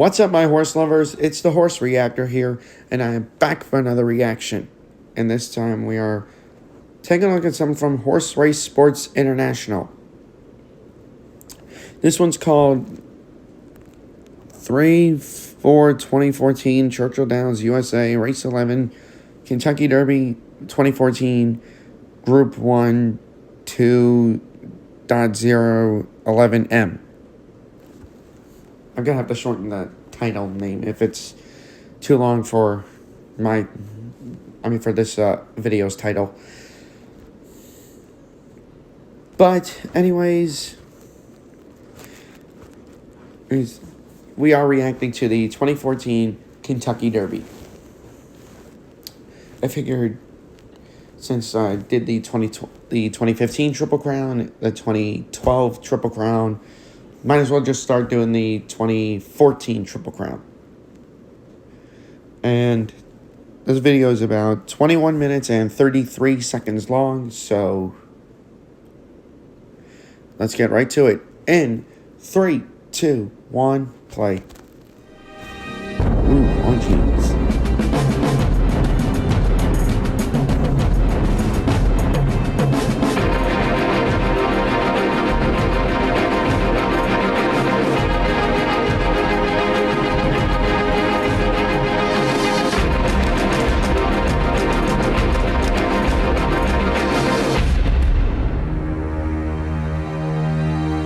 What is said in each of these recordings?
What's up, my horse lovers? It's the Horse Reactor here, and I am back for another reaction. And this time we are taking a look at something from Horse Race Sports International. This one's called 3/4/2014 Churchill Downs USA Race 11 Kentucky Derby 2014 Group 1 2.0 11M. I'm going to have to shorten the title name if it's too long for for this video's title. But anyways, we are reacting to the 2014 Kentucky Derby. I figured since I did the 2015 Triple Crown, the 2012 Triple Crown, might as well just start doing the 2014 Triple Crown. And this video is about 21 minutes and 33 seconds long, so let's get right to it. In 3, 2, 1, play. Ooh, on jeans.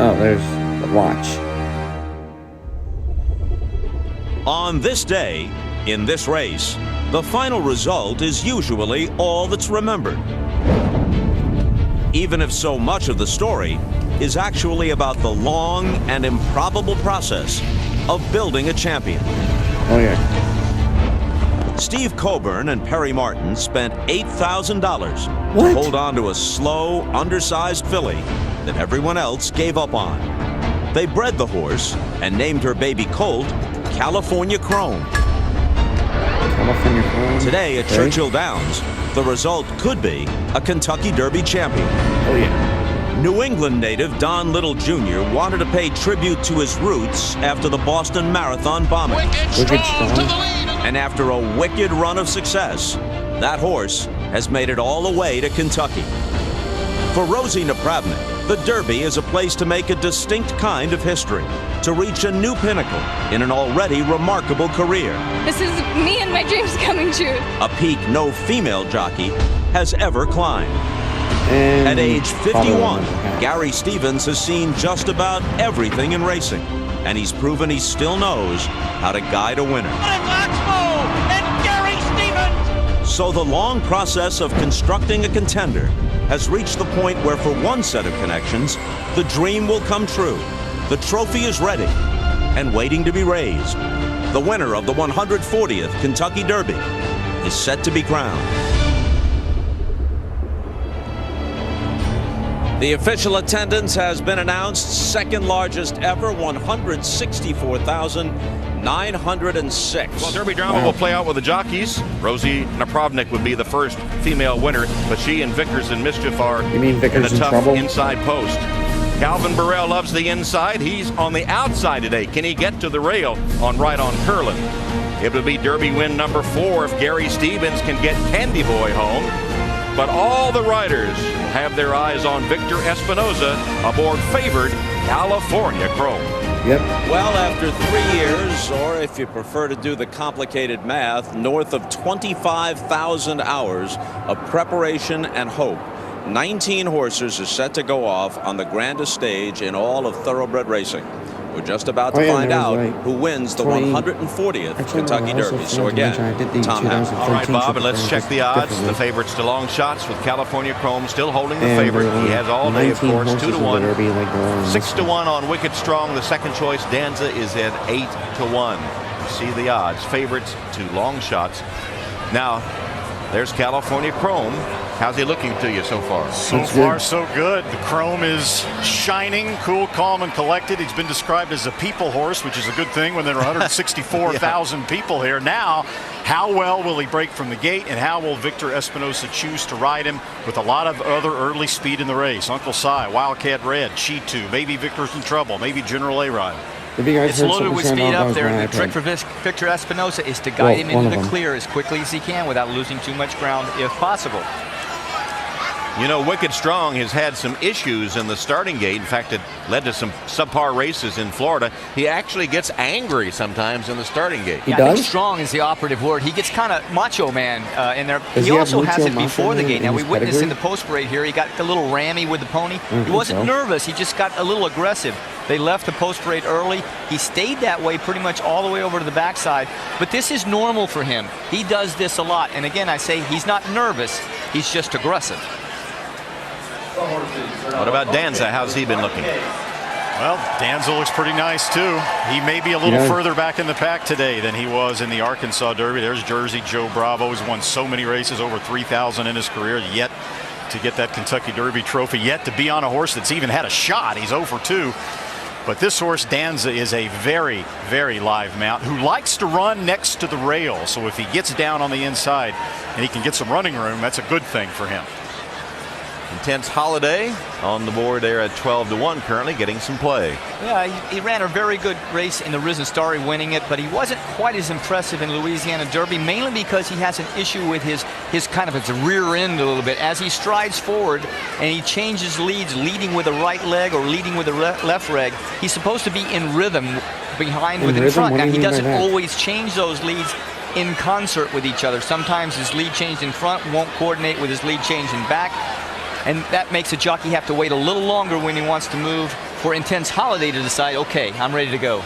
Oh, there's the watch. On this day, in this race, the final result is usually all that's remembered. Even if so much of the story is actually about the long and improbable process of building a champion. Oh, yeah. Steve Coburn and Perry Martin spent $8,000 What? to hold on to a slow, undersized filly that everyone else gave up on. They bred the horse and named her baby colt California Chrome. California Chrome. Today at Churchill Downs, the result could be a Kentucky Derby champion. Oh, yeah. New England native Don Little Jr. wanted to pay tribute to his roots after the Boston Marathon bombing. Wicked strong. And after a wicked run of success, that horse has made it all the way to Kentucky. For Rosie Napravnik, the Derby is a place to make a distinct kind of history, to reach a new pinnacle in an already remarkable career. This is me and my dreams coming true. A peak no female jockey has ever climbed. And at age 51, Gary Stevens has seen just about everything in racing, and he's proven he still knows how to guide a winner. And Gary Stevens! So the long process of constructing a contender has reached the point where for one set of connections, the dream will come true. The trophy is ready and waiting to be raised. The winner of the 140th Kentucky Derby is set to be crowned. The official attendance has been announced, second largest ever, 164,906. Well, Derby drama will play out with the jockeys. Rosie Napravnik would be the first female winner, but she and Vickers and Mischief are in a tough trouble? inside post. Calvin Burrell loves the inside. He's on the outside today. Can he get to the rail on Curlin? It would be Derby win number 4 if Gary Stevens can get Candy Boy home. But all the riders have their eyes on Victor Espinoza aboard favored California Chrome. Yep. Well, after 3 years, or if you prefer to do the complicated math, north of 25,000 hours of preparation and hope, 19 horses are set to go off on the grandest stage in all of thoroughbred racing. We're just about to find out who wins the 140th Kentucky Derby. So again, Tom Howell. All right, Bob, and let's check the odds. The favorites to long shots with California Chrome still holding the favorite. He has all day, of course, 2-1. 6-1 on Wicked Strong. The second choice, Danza, is at 8-1. See the odds. Favorites to long shots. Now, there's California Chrome. How's he looking to you so far? So far, so good. The Chrome is shining, cool, calm, and collected. He's been described as a people horse, which is a good thing when there are 164,000 people here. Now, how well will he break from the gate, and how will Victor Espinoza choose to ride him with a lot of other early speed in the race? Uncle Si, Wildcat Red, Cheetu, maybe Victor's in trouble, maybe General A-Rod. If you guys It's heard loaded something with saying, speed that up was there. my The trick iPad. for Victor Espinosa is to guide him one into of the them. clear as quickly as he can without losing too much ground if possible. You know, Wicked Strong has had some issues in the starting gate. In fact, it led to some subpar races in Florida. He actually gets angry sometimes in the starting gate. He I does? think strong is the operative word. He gets kind of macho man in there. Does He he also have has Macho it Macho before the Man gate. in Now, we his witnessed in pedigree? the post parade here, he got a little rammy with the pony. He think wasn't so. nervous. He just got a little aggressive. They left the post parade early. He stayed that way pretty much all the way over to the backside. But this is normal for him. He does this a lot. And again, I say he's not nervous. He's just aggressive. What about Danza? How's he been looking? Well, Danza looks pretty nice too. He may be a little further back in the pack today than he was in the Arkansas Derby. There's Jersey Joe Bravo. He's won so many races, over 3,000 in his career, yet to get that Kentucky Derby trophy, yet to be on a horse that's even had a shot. He's 0 for 2. But this horse, Danza, is a very, very live mount who likes to run next to the rail. So if he gets down on the inside and he can get some running room, that's a good thing for him. Intense Holiday on the board there at 12-1, currently getting some play. Yeah, he ran a very good race in the Risen Starry, winning it, but he wasn't quite as impressive in Louisiana Derby, mainly because he has an issue with his kind of his rear end a little bit. As he strides forward and he changes leads, leading with the right leg or leading with the left leg, he's supposed to be in rhythm behind with in front. Now, he doesn't always change those leads in concert with each other. Sometimes his lead change in front won't coordinate with his lead change in back. And that makes a jockey have to wait a little longer when he wants to move for Intense Holiday to decide, okay, I'm ready to go.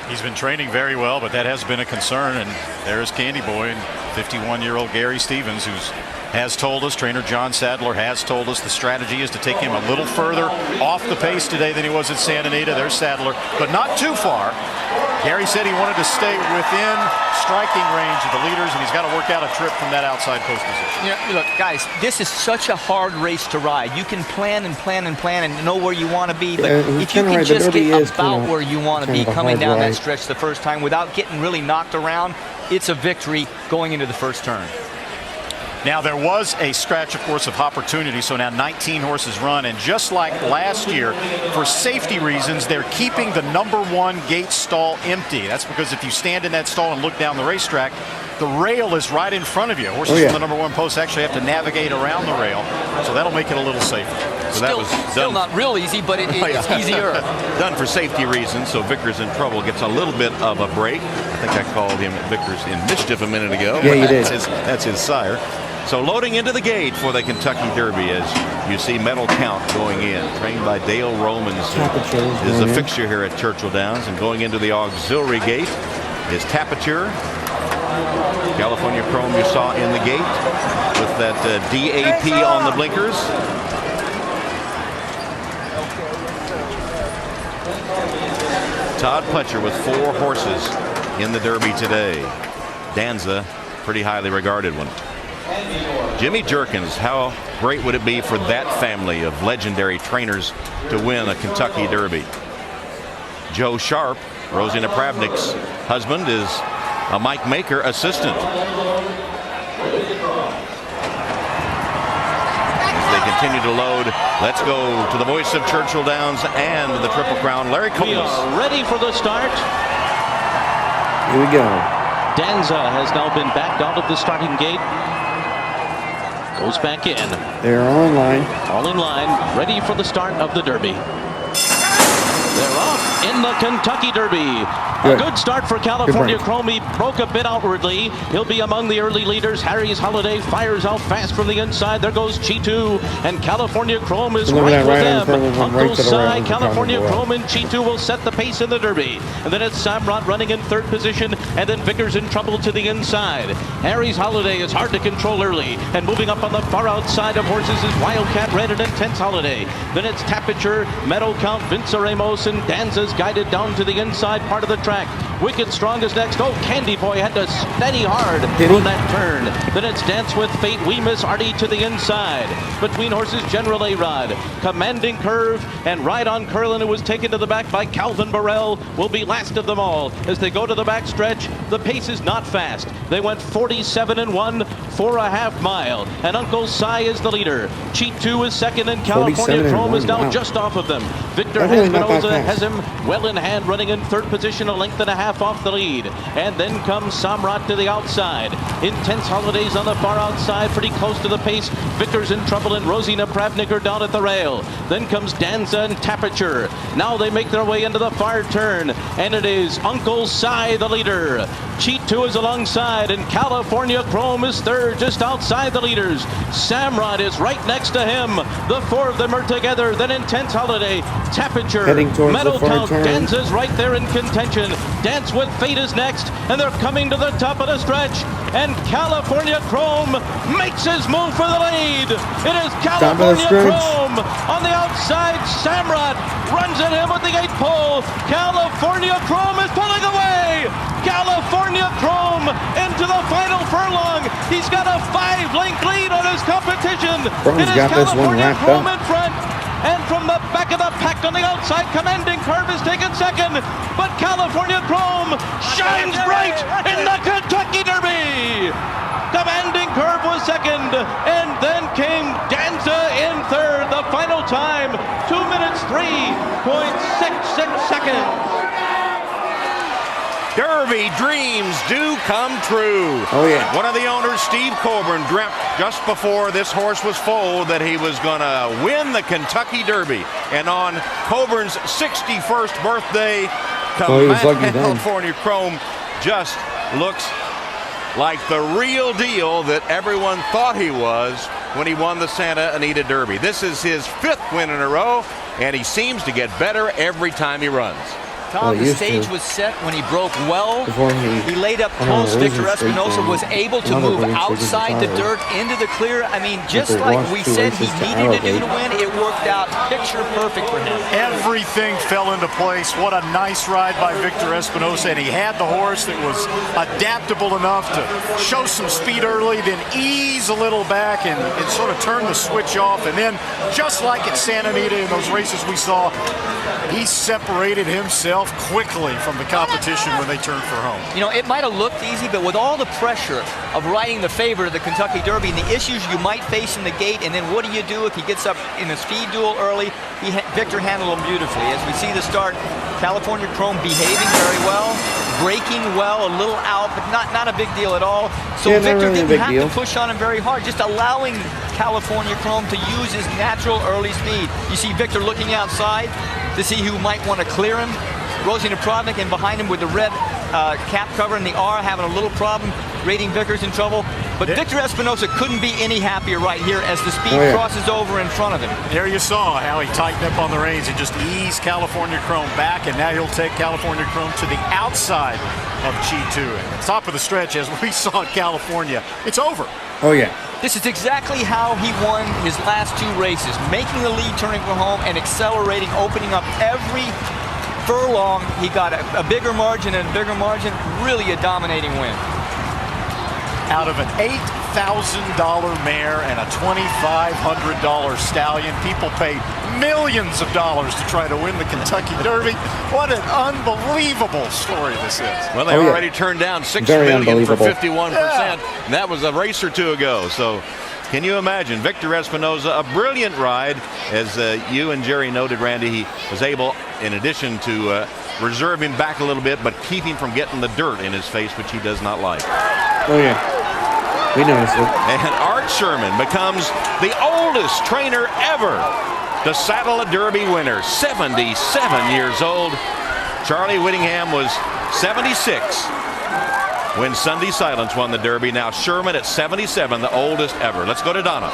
He's been training very well, but that has been a concern. And there's Candy Boy and 51-year-old Gary Stevens, who has told us, trainer John Sadler has told us, the strategy is to take him a little further off the pace today than he was at Santa Anita. There's Sadler, but not too far. Gary said he wanted to stay within striking range of the leaders, and he's got to work out a trip from that outside post position. Yeah, look, guys, this is such a hard race to ride. You can plan and plan and plan and know where you want to be, but if you can just get about where you want to be coming down that stretch the first time without getting really knocked around, it's a victory going into the first turn. Now, there was a scratch, of course, of opportunity, so now 19 horses run, and just like last year, for safety reasons, they're keeping the #1 gate stall empty. That's because if you stand in that stall and look down the racetrack, the rail is right in front of you. Horses from the #1 post actually have to navigate around the rail, so that'll make it a little safer. So that was still not real easy, but it's easier. Done for safety reasons, so Vickers in trouble gets a little bit of a break. I think I called him Vickers in mischief a minute ago. Yeah, you did. That's his sire. So loading into the gate for the Kentucky Derby as you see Medal Count going in, trained by Dale Romans, is a fixture here at Churchill Downs. And going into the auxiliary gate is Tapiture. California Chrome you saw in the gate with that DAP on the blinkers. Todd Pletcher with 4 horses in the Derby today. Danza, pretty highly regarded one. Jimmy Jerkins, how great would it be for that family of legendary trainers to win a Kentucky Derby? Joe Sharp, Rosie Napravnik's husband, is a Mike Maker assistant. As they continue to load, let's go to the voice of Churchill Downs and the Triple Crown, Larry Coles. We are ready for the start. Here we go. Danza has now been backed out of the starting gate. Goes back in. They're all in line. All in line, ready for the start of the Derby. They're off in the Kentucky Derby. A good start for California Chrome. He broke a bit outwardly. He'll be among the early leaders. Harry's Holiday fires out fast from the inside. There goes Cheetu, and California Chrome is right with them. Uncle Cy, California Chrome, and Cheetu will set the pace in the Derby. And then it's Samrat running in 3rd position, and then Vickers in trouble to the inside. Harry's Holiday is hard to control early, and moving up on the far outside of horses is Wildcat Red and Intense Holiday. Then it's Tapiture, Medal Count, Vince Ramos, and Danza's guided down to the inside part of the track. Wicked Strong is next. Oh, Candy Boy had to steady hard on that turn. Then it's Dance with Fate, We Miss Artie to the inside. Between horses, General A-Rod, Commanding Curve, and Ride on Curlin, who was taken to the back by Calvin Burrell, will be last of them all. As they go to the back stretch, the pace is not fast. They went 47-1, for a half mile. And Uncle Si is the leader. Cheat 2 is second, and California Chrome is now just off of them. Victor Espinosa has him well in hand, running in third position, a length and a half off the lead. And then comes Samrat to the outside. Intense Holidays on the far outside, pretty close to the pace. Victor's in trouble, and Rosina Pravnik down at the rail. Then comes Danza and Tapiture. Now they make their way into the far turn, and it is Uncle Si the leader. Cheat 2 is alongside, and California Chrome is third, just outside the leaders. Samrat is right next to him. The four of them are together. Then Intense Holiday, Tapiture, Meadow Count, Danza's right there in contention. Dance with Fate is next, and they're coming to the top of the stretch. And California Chrome makes his move for the lead. It is California Chrome on the outside. Samrat runs at him with the 8-pole. California Chrome is pulling away. California Chrome into the final furlong. He's got a 5-length lead on his competition. It is California Chrome in front. And from the back of the pack on the outside, Commanding Curve is taken second. But California Chrome shines bright in the Kentucky Derby. Commanding Curve was second, and then came Danza in third. The final time, 2 minutes 3.66 seconds. Derby dreams do come true. Oh, yeah. One of the owners, Steve Coburn, dreamt just before this horse was foaled that he was going to win the Kentucky Derby. And on Coburn's 61st birthday, California Chrome just looks like the real deal that everyone thought he was when he won the Santa Anita Derby. This is his 5th win in a row, and he seems to get better every time he runs. Tom, the stage was set when he broke well. He laid up close. Victor Espinosa was able to move outside the dirt into the clear. I mean, just like we said he needed to do to win, it worked out picture perfect for him. Everything fell into place. What a nice ride by Victor Espinosa. And he had the horse that was adaptable enough to show some speed early, then ease a little back and sort of turn the switch off. And then, just like at Santa Anita in those races we saw, he separated himself quickly from the competition when they turned for home. You know, it might have looked easy, but with all the pressure of riding the favorite of the Kentucky Derby and the issues you might face in the gate, and then what do you do if he gets up in a speed duel early? Victor handled him beautifully. As we see the start, California Chrome behaving very well, braking well, a little out, but not a big deal at all. So Victor didn't have to push on him very hard, just allowing California Chrome to use his natural early speed. You see Victor looking outside to see who might want to clear him. Rosina Pravnik and behind him with the red cap cover and the R having a little problem. Rating Victor's in trouble. But Victor Espinosa couldn't be any happier right here as the speed crosses over in front of him. There you saw how he tightened up on the reins and just eased California Chrome back, and now he'll take California Chrome to the outside of G2. At the top of the stretch, as we saw in California, it's over. Oh, yeah. This is exactly how he won his last 2 races, making the lead, turning for home, and accelerating, opening up every furlong. He got a bigger margin and a bigger margin, really a dominating win. Out of an $8,000 mare and a $2,500 stallion, people paid millions of dollars to try to win the Kentucky Derby. What an unbelievable story this is. Well, they already turned down $6 million for 51%. And that was a race or 2 ago. So can you imagine Victor Espinosa, a brilliant ride, as you and Jerry noted, Randy. He was able, in addition to reserve him back a little bit, but keep him from getting the dirt in his face, which he does not like. Oh, yeah. We noticed it. And Art Sherman becomes the oldest trainer ever to saddle a Derby winner, 77 years old. Charlie Whittingham was 76 when Sunday Silence won the Derby. Now Sherman at 77, the oldest ever. Let's go to Donna.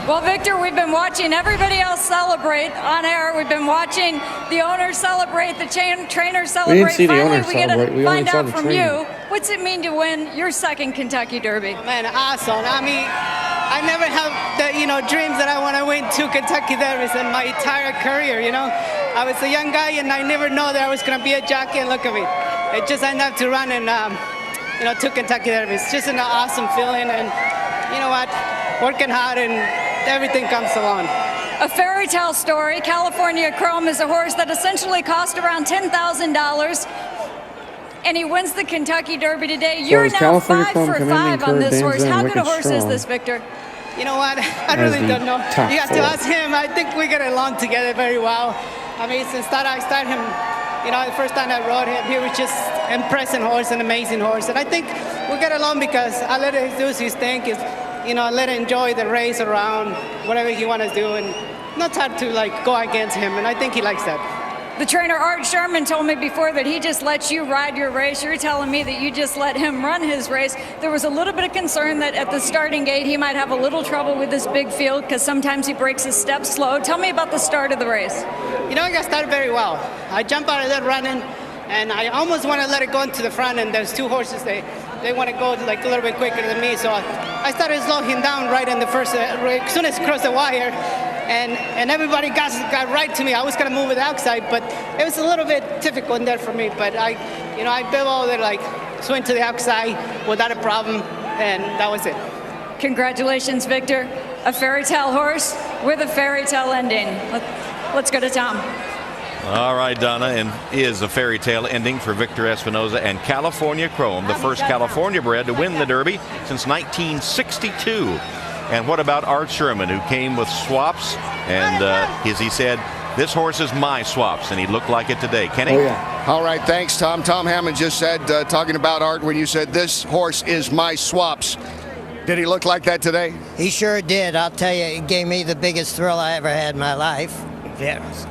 Well, Victor, we've been watching everybody else celebrate on air. We've been watching the owners celebrate, the trainers celebrate. We didn't see the Finally, owners we get celebrate. to We find only saw out the from trainer. you. What's it mean to win your 2nd Kentucky Derby? Man, awesome. I mean, I never have the, dreams that I want to win 2 Kentucky Derbys in my entire career, I was a young guy and I never know that I was going to be a jockey, and look at me. It just ended up to run in, 2 Kentucky Derbys. It's just an awesome feeling, and you know what? Working hard and everything comes along. A fairy tale story. California Chrome is a horse that essentially cost around $10,000. and he wins the Kentucky Derby today. You're now California 5 Chrome for commanding 5 on this curve, horse. Danza, How and good a Wicked horse is Strong. this, Victor? You know what? I really don't know. top You have to four. ask him. I think we get along together very well. I mean, since I started him, you know, the first time I rode him, he was just impressive horse, an amazing horse. And I think we get along because I let him do his thing. You know, let him enjoy the race around, whatever he wants to do, and not try to like go against him. And I think he likes that. The trainer, Art Sherman, told me before that he just lets you ride your race. You're telling me that you just let him run his race. There was a little bit of concern that at the starting gate he might have a little trouble with this big field because sometimes he breaks his step slow. Tell me about the start of the race. You know, I got started very well. I jumped out of that running, and I almost want to let it go into the front, and there's two horses, they want to go like a little bit quicker than me. So I started slowing down right in the first, as soon as I crossed the wire. And everybody got right to me. I was gonna move it outside, but it was a little bit difficult in there for me. But I built all the like swing to the outside without a problem, and that was it. Congratulations, Victor. A fairy tale horse with a fairy tale ending. Let's go to Tom. All right, Donna, and is a fairy tale ending for Victor Espinoza and California Chrome, the first California bred to win the Derby since 1962. And what about Art Sherman, who came with swaps? And as he said, this horse is my swaps, and he looked like it today. Kenny? Oh, yeah. All right, thanks, Tom. Tom Hammond just said, talking about Art, when you said, this horse is my swaps. Did he look like that today? He sure did. I'll tell you, it gave me the biggest thrill I ever had in my life. Yes.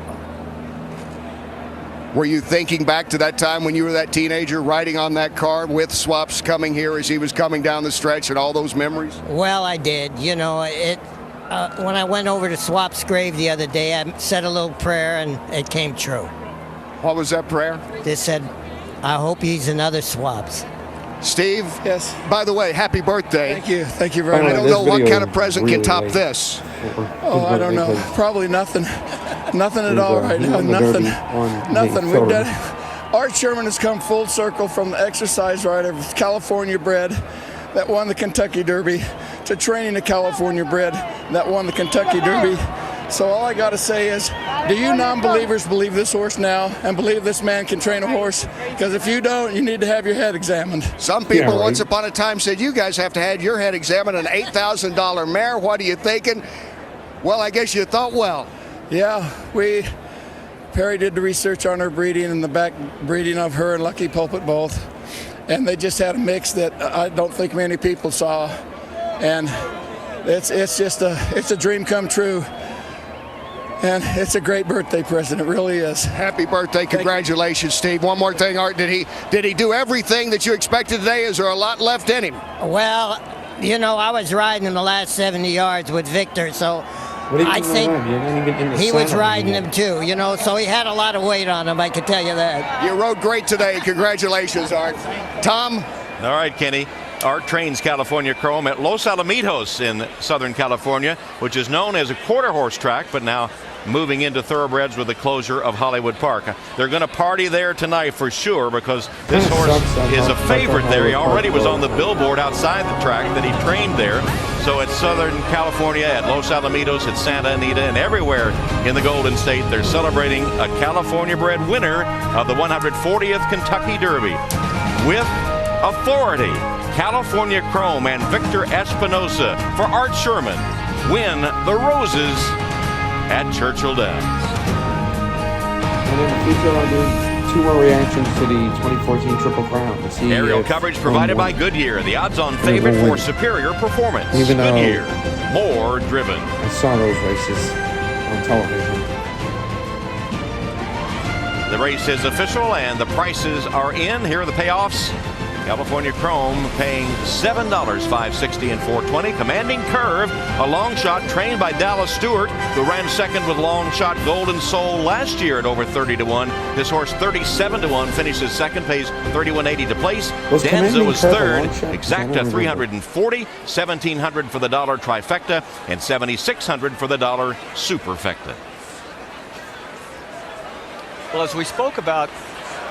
Were you thinking back to that time when you were that teenager riding on that car with swaps coming here as he was coming down the stretch and all those memories? Well, I did. You know, when I went over to Swap's grave the other day, I said a little prayer and it came true. What was that prayer? They said, I hope he's another Swaps. Steve? Yes. By the way, happy birthday. Thank you. Thank you very much. I don't know what kind of present can top this. Oh, I don't know. Probably nothing. Nothing at all right now. Nothing. Nothing. We've done. Art Sherman has come full circle from the exercise rider, California bred, that won the Kentucky Derby, to training a California bred that won the Kentucky Derby. So all I got to say is, do you non-believers believe this horse now and believe this man can train a horse? Because if you don't, you need to have your head examined. Some people once upon a time said you guys have to have your head examined, an $8,000 mare. What are you thinking? Well, I guess you thought well. Yeah, Perry did the research on her breeding and the back breeding of her and Lucky Pulpit both. And they just had a mix that I don't think many people saw. And it's a dream come true. And it's a great birthday present. It really is. Happy birthday. Congratulations, Steve. One more thing, Art. Did he do everything that you expected today? Is there a lot left in him? Well, you know, I was riding him the last 70 yards with Victor, so I think he was riding him too, you know, so he had a lot of weight on him, I can tell you that. You rode great today. Congratulations, Art. Tom? All right, Kenny. Art trains California Chrome at Los Alamitos in Southern California, which is known as a quarter horse track, but now moving into thoroughbreds with the closure of Hollywood Park. They're going to party there tonight for sure, because this horse is a favorite there. He already was on the billboard outside the track that he trained there. So at Southern California, at Los Alamitos, at Santa Anita, and everywhere in the Golden State, they're celebrating a California bred winner of the 140th Kentucky Derby. With authority, California Chrome and Victor Espinoza for Art Sherman win the Roses at Churchill Downs. And in the future, I'll do 2 more reactions to the 2014 Triple Crown. Aerial coverage provided by Goodyear, the odds-on favorite for superior performance. Even though Goodyear, more driven. I saw those races on television. The race is official and the prices are in. Here are the payoffs. California Chrome paying $7, $5.60 and $4.20. Commanding Curve, a long shot trained by Dallas Stewart, who ran second with long shot Golden Soul last year at over 30-1. This horse 37-1, finishes second, pays $31.80 to place. Danza was third, exacta $340, $1,700 for the dollar trifecta, and $7,600 for the dollar superfecta. Well, as we spoke about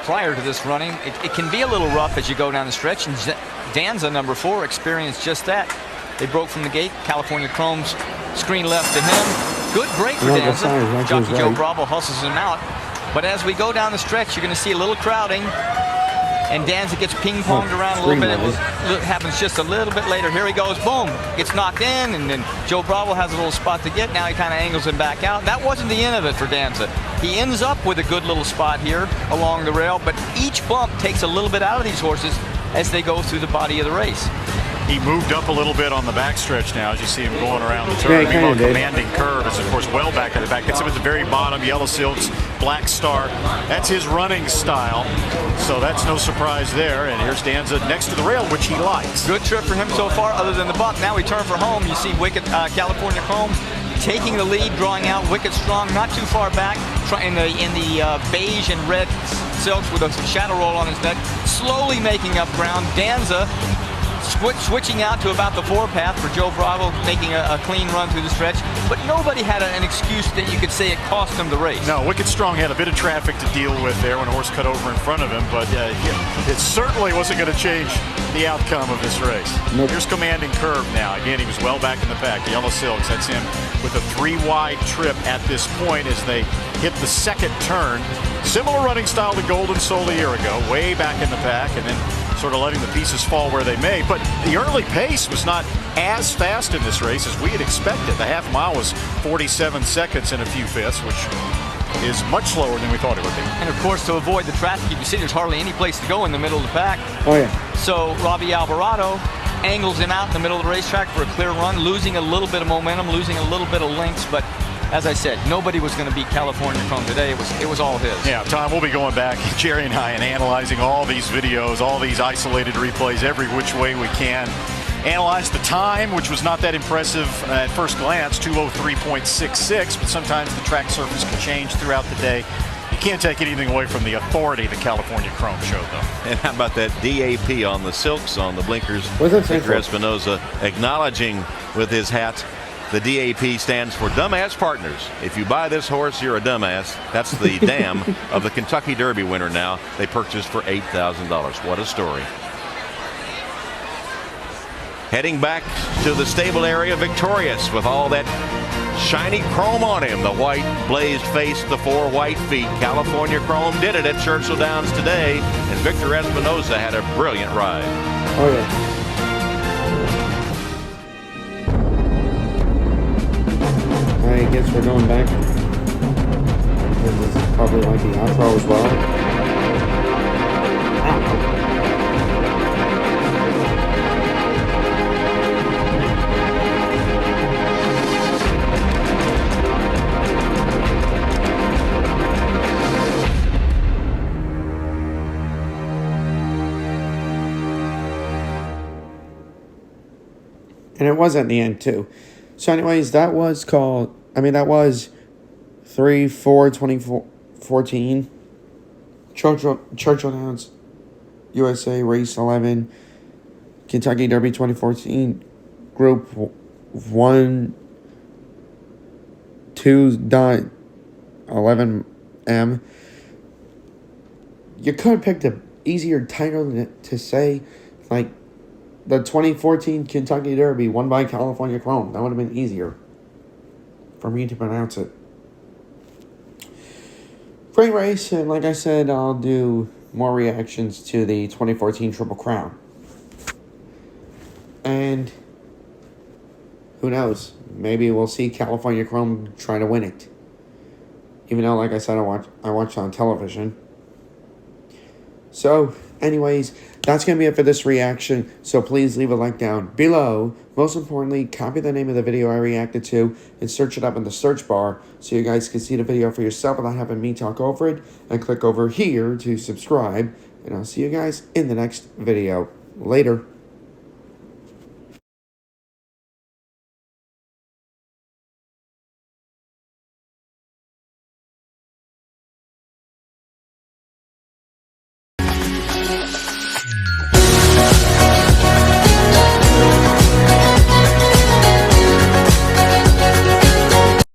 prior to this running, it can be a little rough as you go down the stretch, and Danza, number 4, experienced just that. They broke from the gate. California Chrome's screen left to him. Good break for Danza. Jockey Joe Bravo hustles him out. But as we go down the stretch, you're going to see a little crowding. and Danza gets ping-ponged around a little bit. It happens just a little bit later. Here he goes, boom, gets knocked in, and then Joe Bravo has a little spot to get. Now he kind of angles him back out. That wasn't the end of it for Danza. He ends up with a good little spot here along the rail, but each bump takes a little bit out of these horses as they go through the body of the race. He moved up a little bit on the backstretch now as you see him going around the turn. Yeah, commanding curve is, of course, well back at the back. Gets him at the very bottom. Yellow Silks, Black Star. That's his running style. So that's no surprise there. And here's Danza next to the rail, which he likes. Good trip for him so far, other than the bump. Now we turn for home. You see Wicked California Chrome taking the lead, drawing out Wicked Strong, not too far back, in the beige and red silks with a shadow roll on his neck, slowly making up ground. Danza switching out to about the 4 path for Joe Bravo, making a clean run through the stretch. But nobody had an excuse that you could say it cost him the race. No, Wicked Strong had a bit of traffic to deal with there when a horse cut over in front of him, but it certainly wasn't going to change the outcome of this race. Nope. Here's Commanding Curve now. Again, he was well back in the pack. Yellow Silks, that's him with a 3-wide trip at this point as they hit the second turn. Similar running style to Golden Soul a year ago, way back in the pack, and then sort of letting the pieces fall where they may. But the early pace was not as fast in this race as we had expected. The half mile was 47 seconds and a few fifths, which is much slower than we thought it would be. And of course, to avoid the traffic, you can see there's hardly any place to go in the middle of the pack. Oh yeah. So Robbie Alvarado angles him out in the middle of the racetrack for a clear run, losing a little bit of momentum, losing a little bit of lengths, but as I said, nobody was going to beat California Chrome today. It was all his. Yeah, Tom, we'll be going back, Jerry and I, and analyzing all these videos, all these isolated replays, every which way we can. Analyze the time, which was not that impressive at first glance, 2:03.66, but sometimes the track surface can change throughout the day. You can't take anything away from the authority the California Chrome showed, though. And how about that DAP on the silks, on the blinkers? What's that stand Victor for? Espinoza acknowledging with his hat. The DAP stands for Dumbass Partners. If you buy this horse, you're a dumbass. That's the dam of the Kentucky Derby winner now. They purchased for $8,000. What a story. Heading back to the stable area, victorious with all that shiny chrome on him. The white blazed face, the 4 white feet. California Chrome did it at Churchill Downs today, and Victor Espinoza had a brilliant ride. Oh yeah. I guess we're going back. This is probably like the outro as well. And it was at the end too. So anyways, that was 3/4/2014. Churchill Downs, USA Race 11, Kentucky Derby 2014, Group 1, 2.11M. You could have picked an easier title to say, like the 2014 Kentucky Derby won by California Chrome. That would have been easier for me to pronounce it. Great race, and like I said, I'll do more reactions to the 2014 Triple Crown. And who knows? Maybe we'll see California Chrome try to win it. Even though, like I said, I watched on television. So, anyways, that's going to be it for this reaction. So please leave a like down below. Most importantly, copy the name of the video I reacted to and search it up in the search bar so you guys can see the video for yourself without having me talk over it. And click over here to subscribe. And I'll see you guys in the next video. Later.